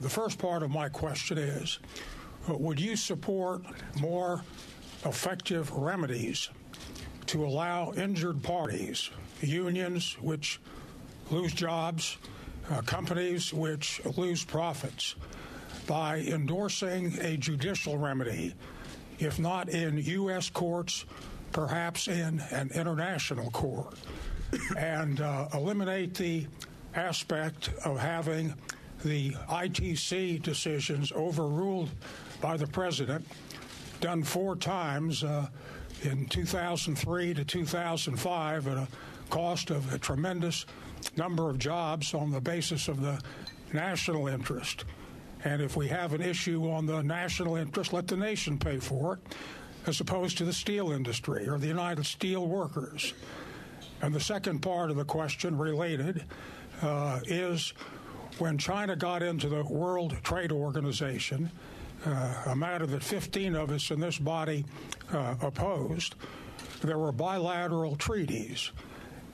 The first part of my question is, would you support more effective remedies to allow injured parties, unions which lose jobs, companies which lose profits, by endorsing a judicial remedy, if not in U.S. courts, perhaps in an international court, and eliminate the aspect of having the ITC decisions overruled by the president, done 4 times in 2003 to 2005 at a cost of a tremendous number of jobs on the basis of the national interest. And if we have an issue on the national interest, let the nation pay for it, as opposed to the steel industry or the United Steel Workers. And the second part of the question, related, is when China got into the World Trade Organization, a matter that 15 of us in this body opposed, there were bilateral treaties.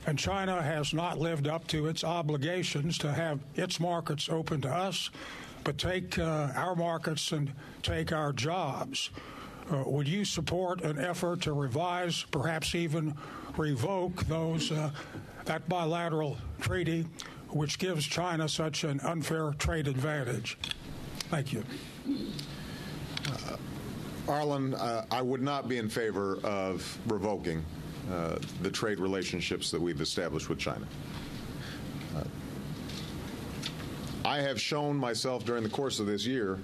And China has not lived up to its obligations to have its markets open to us, but take our markets and take our jobs. Would you support an effort to revise, perhaps even revoke that bilateral treaty, which gives China such an unfair trade advantage? Thank you. Arlen, I would not be in favor of revoking the trade relationships that we've established with China. I have shown myself during the course of this year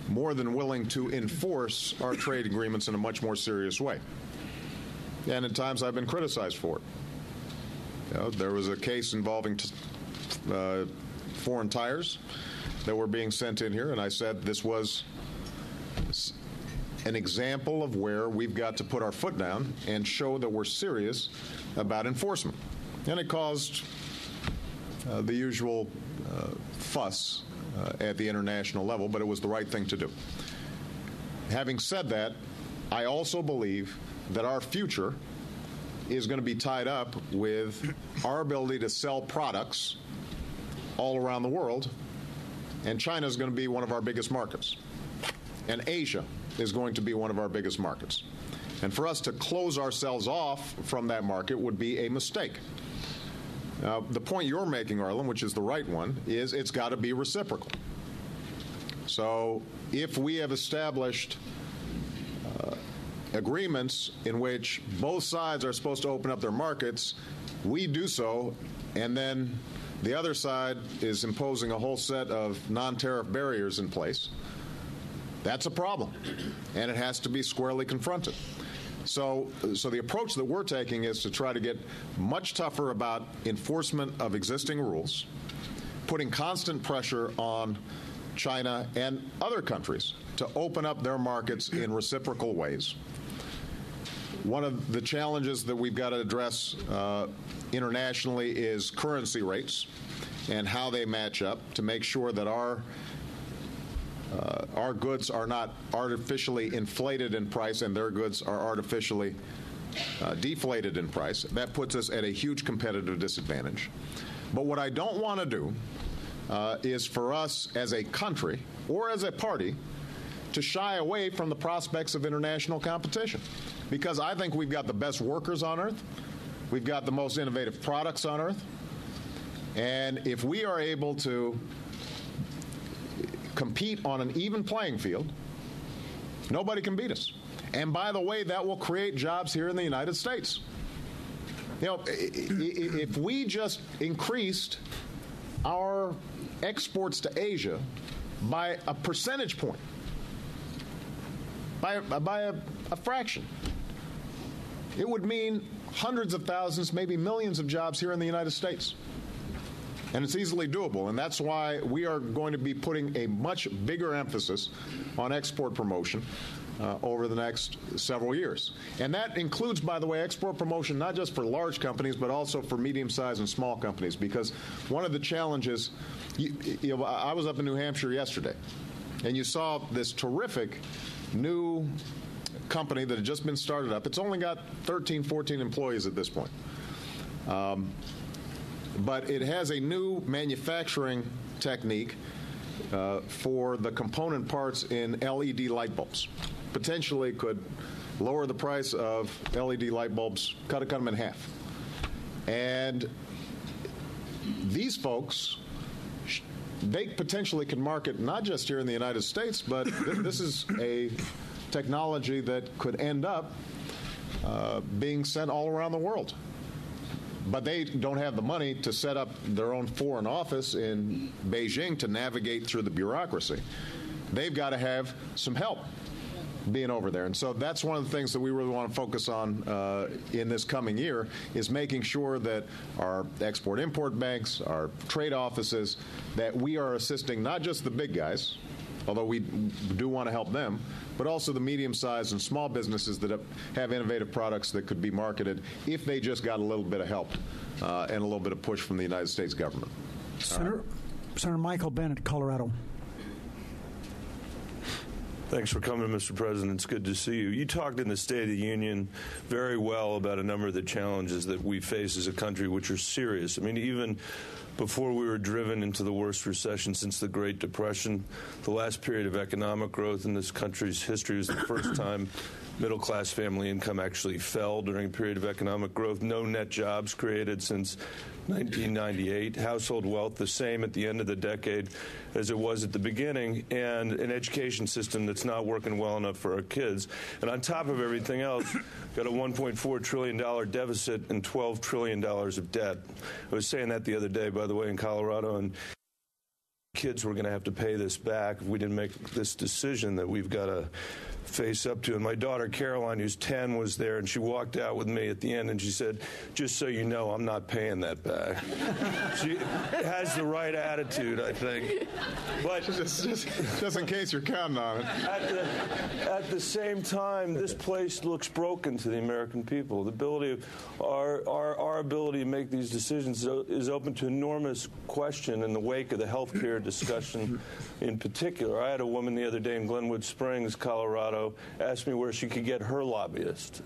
more than willing to enforce our trade agreements in a much more serious way. And at times I've been criticized for it. There was a case involving foreign tires that were being sent in here, and I said this was an example of where we've got to put our foot down and show that we're serious about enforcement. And it caused the usual fuss at the international level, but it was the right thing to do. Having said that, I also believe that our future is going to be tied up with our ability to sell products all around the world, and China is going to be one of our biggest markets, and Asia is going to be one of our biggest markets. And for us to close ourselves off from that market would be a mistake. The point you're making, Arlen, which is the right one, is it's got to be reciprocal. So if we have established agreements in which both sides are supposed to open up their markets, we do so, and then the other side is imposing a whole set of non-tariff barriers in place, that's a problem, and it has to be squarely confronted. So the approach that we're taking is to try to get much tougher about enforcement of existing rules, putting constant pressure on China and other countries to open up their markets in reciprocal ways. One of the challenges that we've got to address internationally is currency rates and how they match up to make sure that our goods are not artificially inflated in price and their goods are artificially deflated in price. That puts us at a huge competitive disadvantage. But what I don't want to do is for us as a country or as a party to shy away from the prospects of international competition, because I think we've got the best workers on earth. We've got the most innovative products on earth. And if we are able to compete on an even playing field, nobody can beat us. And by the way, that will create jobs here in the United States. You know, if we just increased our exports to Asia by a percentage point, by a fraction, it would mean hundreds of thousands, maybe millions of jobs here in the United States. And it's easily doable, and that's why we are going to be putting a much bigger emphasis on export promotion over the next several years. And that includes, by the way, export promotion not just for large companies, but also for medium-sized and small companies, because one of the challenges, I was up in New Hampshire yesterday, and you saw this terrific new company that had just been started up. It's only got 13, 14 employees at this point. But it has a new manufacturing technique for the component parts in LED light bulbs. Potentially could lower the price of LED light bulbs, cut them in half. And these folks, they potentially can market not just here in the United States, but this is a technology that could end up being sent all around the world. But they don't have the money to set up their own foreign office in Beijing to navigate through the bureaucracy. They've got to have some help being over there. And so that's one of the things that we really want to focus on in this coming year, is making sure that our export-import banks, our trade offices, that we are assisting not just the big guys, although we do want to help them, but also the medium-sized and small businesses that have innovative products that could be marketed if they just got a little bit of help and a little bit of push from the United States government. Senator Michael Bennet, Colorado. Thanks for coming, Mr. President. It's good to see you. You talked in the State of the Union very well about a number of the challenges that we face as a country, which are serious. I mean, even before we were driven into the worst recession since the Great Depression, the last period of economic growth in this country's history was the first time middle-class family income actually fell during a period of economic growth. No net jobs created since 1998. Household wealth the same at the end of the decade as it was at the beginning, and an education system that's not working well enough for our kids. And on top of everything else, got a $1.4 trillion deficit and $12 trillion of debt. I was saying that the other day, by the way, in Colorado, and kids were going to have to pay this back if we didn't make this decision that we've got to face up to. And my daughter Caroline, who's 10, was there, and she walked out with me at the end and she said, "Just so you know, I'm not paying that back." She has the right attitude, I think. But just in case you're counting on it. At the same time, this place looks broken to the American people. The ability of our ability to make these decisions is open to enormous question in the wake of the health care discussion in particular. I had a woman the other day in Glenwood Springs, Colorado, ask me where she could get her lobbyist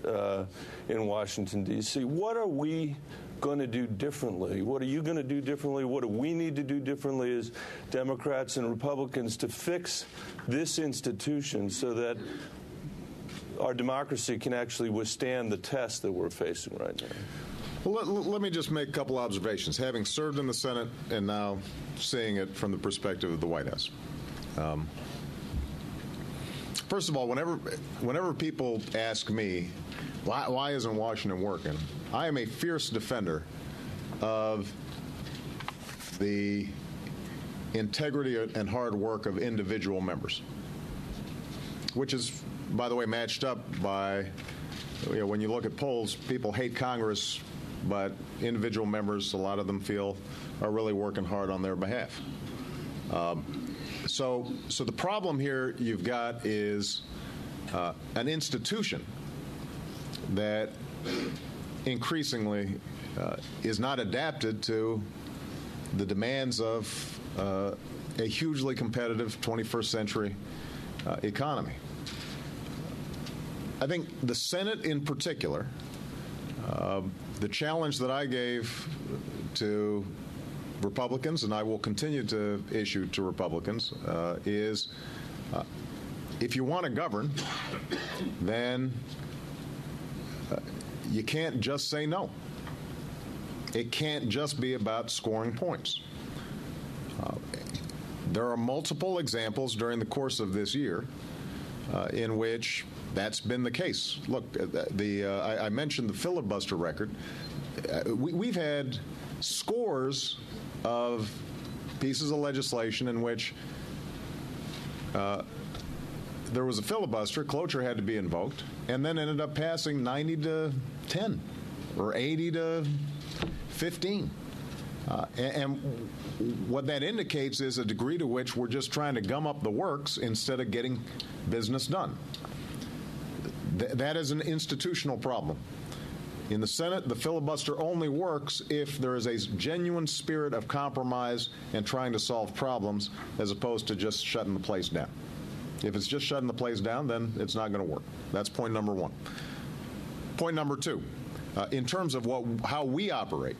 in Washington, D.C. What are we going to do differently? What are you going to do differently? What do we need to do differently as Democrats and Republicans to fix this institution so that our democracy can actually withstand the test that we're facing right now? Well, let me just make a couple observations, having served in the Senate and now seeing it from the perspective of the White House. First of all, whenever people ask me, why isn't Washington working, I am a fierce defender of the integrity and hard work of individual members, which is, by the way, matched up by, when you look at polls, people hate Congress, but individual members, a lot of them feel, are really working hard on their behalf. So the problem here you've got is an institution that increasingly is not adapted to the demands of a hugely competitive 21st century economy. I think the Senate in particular, the challenge that I gave to Republicans, and I will continue to issue to Republicans, is if you want to govern, then you can't just say no. It can't just be about scoring points. There are multiple examples during the course of this year in which that's been the case. Look, I mentioned the filibuster record. We've had scores of pieces of legislation in which there was a filibuster, cloture had to be invoked, and then ended up passing 90 to 10 or 80 to 15. And what that indicates is a degree to which we're just trying to gum up the works instead of getting business done. That is an institutional problem. In the Senate, the filibuster only works if there is a genuine spirit of compromise and trying to solve problems as opposed to just shutting the place down. If it's just shutting the place down, then it's not going to work. That's point number one. Point number two, in terms of how we operate,